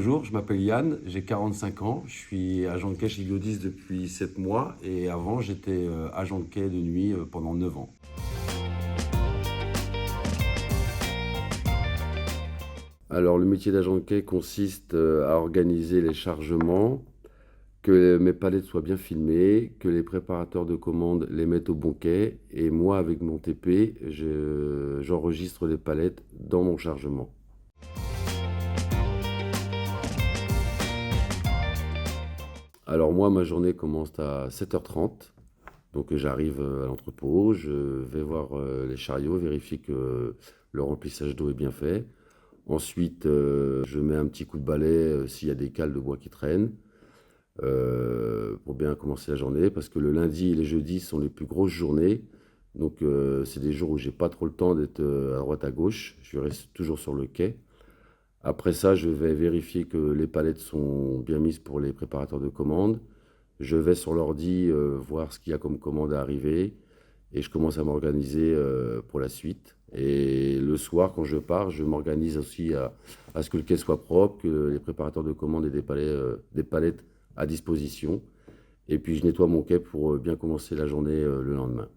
bonjour, je m'appelle Yann, j'ai 45 ans, je suis agent de quai chez Biodis depuis 7 mois et avant j'étais agent de quai de nuit pendant 9 ans. Alors le métier d'agent de quai consiste à organiser les chargements, que mes palettes soient bien filmées, que les préparateurs de commandes les mettent au bon quai et moi avec mon TP, j'enregistre les palettes dans mon chargement. Alors moi, ma journée commence à 7h30. Donc j'arrive à l'entrepôt, je vais voir les chariots, vérifier que le remplissage d'eau est bien fait. Ensuite, je mets un petit coup de balai s'il y a des cales de bois qui traînent pour bien commencer la journée. Parce que le lundi et les jeudis sont les plus grosses journées. Donc c'est des jours où j'ai pas trop le temps d'être à droite à gauche. Je reste toujours sur le quai. Après ça, je vais vérifier que les palettes sont bien mises pour les préparateurs de commandes. Je vais sur l'ordi voir ce qu'il y a comme commande à arriver et je commence à m'organiser pour la suite. Et le soir, quand je pars, je m'organise aussi à ce que le quai soit propre, que les préparateurs de commandes aient des palettes à disposition. Et puis je nettoie mon quai pour bien commencer la journée le lendemain.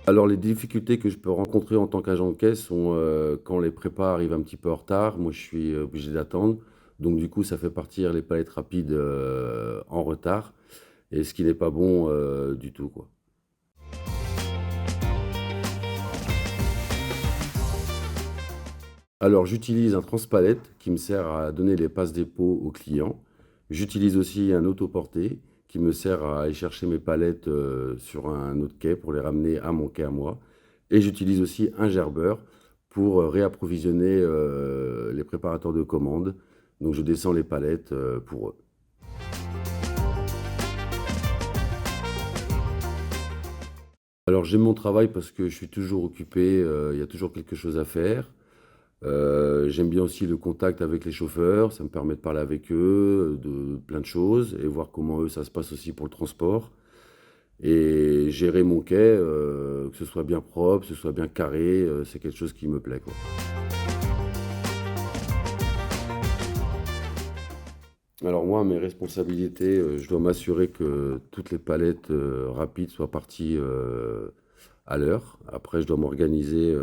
Alors les difficultés que je peux rencontrer en tant qu'agent de quai sont quand les prépas arrivent un petit peu en retard, moi je suis obligé d'attendre. Donc du coup ça fait partir les palettes rapides en retard, et ce qui n'est pas bon du tout, quoi. Alors j'utilise un transpalette qui me sert à donner les passes dépôt aux clients. J'utilise aussi un autoporté qui me sert à aller chercher mes palettes sur un autre quai pour les ramener à mon quai à moi. Et j'utilise aussi un gerbeur pour réapprovisionner les préparateurs de commandes. Donc je descends les palettes pour eux. Alors j'aime mon travail parce que je suis toujours occupé, il y a toujours quelque chose à faire. J'aime bien aussi le contact avec les chauffeurs, ça me permet de parler avec eux de plein de choses et voir comment eux ça se passe aussi pour le transport. Et gérer mon quai, que ce soit bien propre, que ce soit bien carré, c'est quelque chose qui me plaît, quoi. Alors moi, mes responsabilités, je dois m'assurer que toutes les palettes rapides soient parties à l'heure. Après, je dois m'organiser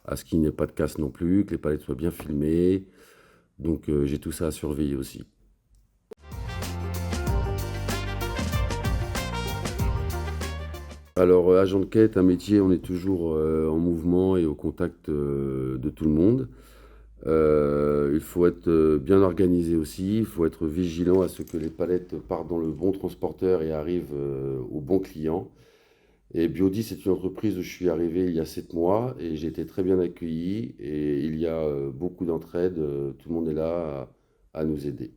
à ce qu'il n'y ait pas de casse non plus, que les palettes soient bien filmées. Donc j'ai tout ça à surveiller aussi. Alors, agent de quai est un métier, on est toujours en mouvement et au contact de tout le monde. Il faut être bien organisé aussi, il faut être vigilant à ce que les palettes partent dans le bon transporteur et arrivent au bon client. Et Biodis, c'est une entreprise où je suis arrivé il y a 7 mois et j'ai été très bien accueilli et il y a beaucoup d'entraide, tout le monde est là à nous aider.